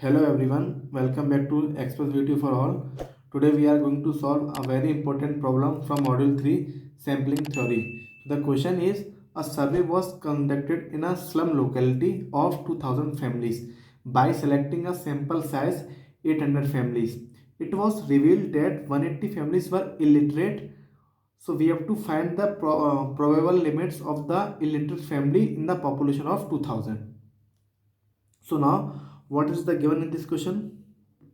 Hello everyone, welcome back to Express VTU for all. Today we are going to solve a very important problem from Module 3 Sampling Theory. The question is, a survey was conducted in a slum locality of 2000 families by selecting a sample size 800 families. It was revealed that 180 families were illiterate. So we have to find the probable limits of the illiterate family in the population of 2000. So now, what is the given in this question?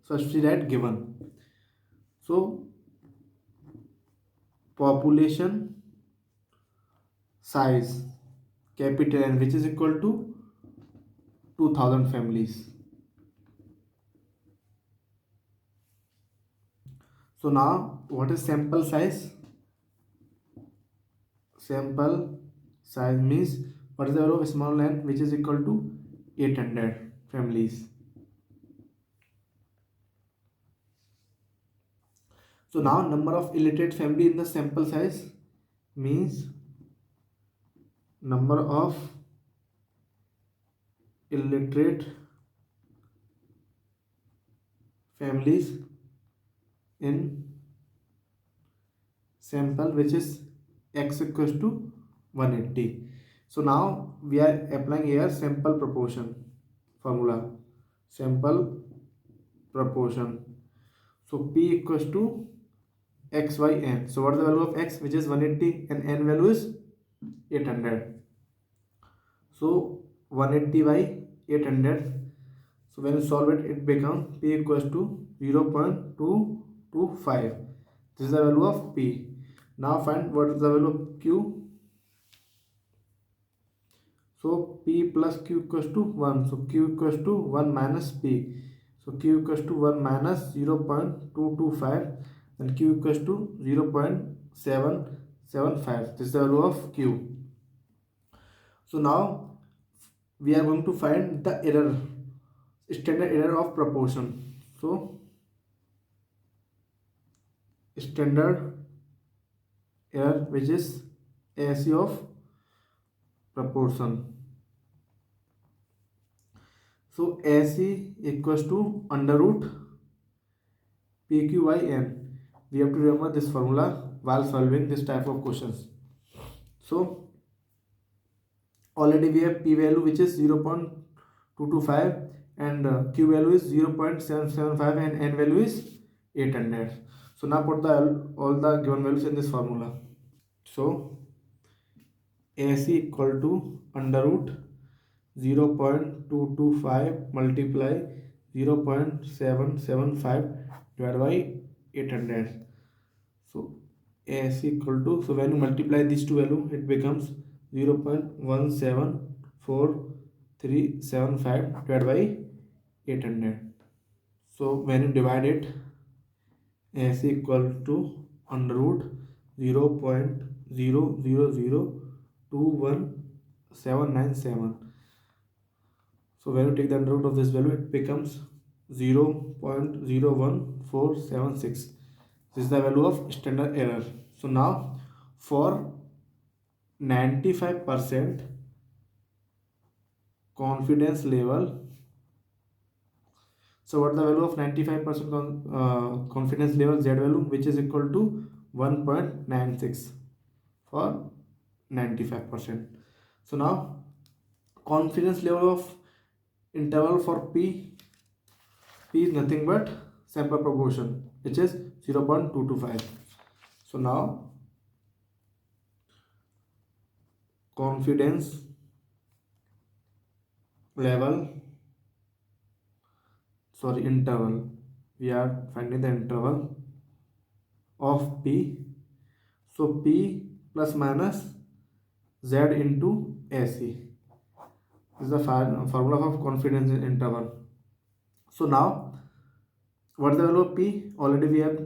First we write given. So population size capital N, which is equal to 2000 families. So now what is sample size? Sample size means what is the value of small n, which is equal to 800 families. So now number of illiterate family in the sample size means number of illiterate families in sample, which is x equals to 180. So now we are applying here sample proportion formula. Sample proportion. So p equals to x by n. So what is the value of x, which is 180, and n value is 800. So 180 by 800. So when you solve it, it becomes p equals to 0.225. This is the value of p. Now find what is the value of q. So p plus q equals to 1. So q equals to 1 minus p. So q equals to 1 minus 0.225 and q equals to 0.775. This is the value of q. So now we are going to find the error, standard error of proportion. So standard error, which is AC of proportion. So AC equals to under root PQ by N. We have to remember this formula while solving this type of questions. So already we have P value, which is 0.225 and Q value is 0.775 and N value is 800. So now put all the given values in this formula. So AC equal to under root 0.225 multiply 0.775 divided by 800. So AC equal to, so when you multiply these two value, it becomes 0.174375 divided by 800. So when you divide it, AC equal to under root 0.000219797. So when you take the under root of this value, it becomes 0.011476. This is the value of standard error. So now for 95% confidence level, so what is the value of 95% confidence level? Z value, which is equal to 1.96 for 95%. So now confidence level of interval for P is nothing but sample proportion, which is 0.225. So now confidence level, interval, we are finding the interval of P. So P plus minus Z into AC. This is the formula of confidence interval. So now what is the value of P? Already we have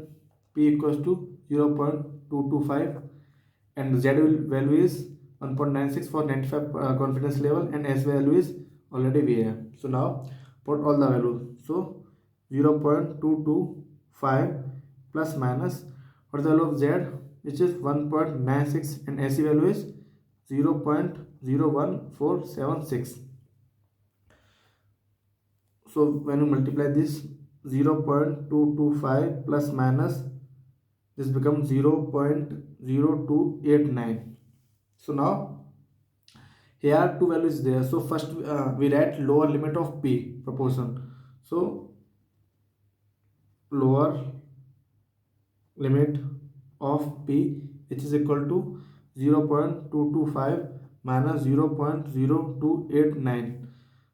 P equals to 0.225 and Z value is 1.96 for 95 confidence level and S value is already we have. So now put all the values. So 0.225 plus minus what is the value of Z, which is 1.96 and AC value is 0.01476. So when you multiply this 0.225 plus minus, this becomes 0.0289. So now here two values there. So first we write lower limit of p proportion. So lower limit of p, which is equal to 0.225 minus 0.0289.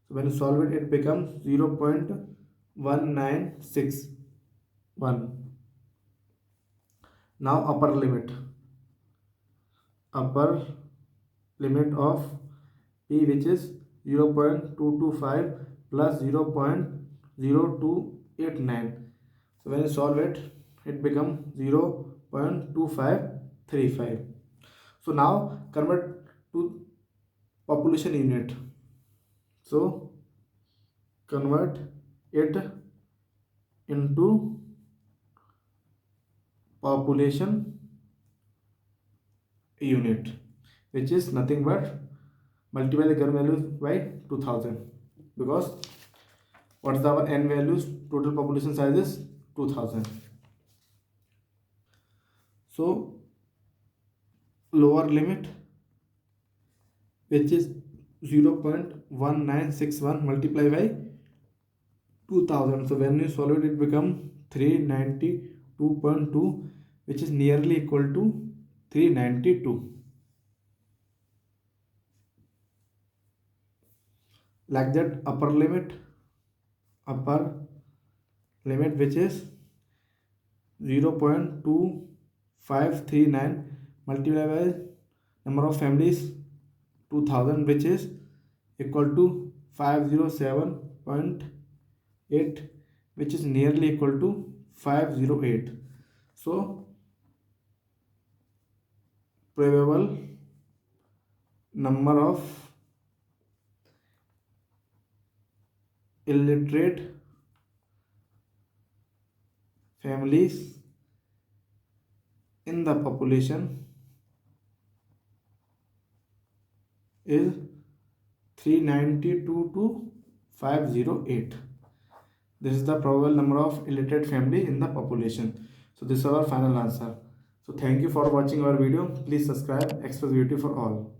So when you solve it, it becomes 0.1961. Now upper limit of p, which is 0.225 plus 0.0289. So when you solve it, it becomes 0.2535. So now convert to population unit. So convert it into population unit, which is nothing but multiply the current values by 2000, because what's our n values? Total population size is 2000. So lower limit, which is 0.1961 multiplied by 2000. So when you solve it, it becomes 392.2, which is nearly equal to 392. Like that, upper limit, which is 0.2539 multiplied by number of families 2000, which is equal to 507.8, which is nearly equal to 508. So probable number of illiterate families in the population is 392 to 508. This is the probable number of illiterate family in the population. So this is our final answer. So thank you for watching our video. Please subscribe Express VTU for all.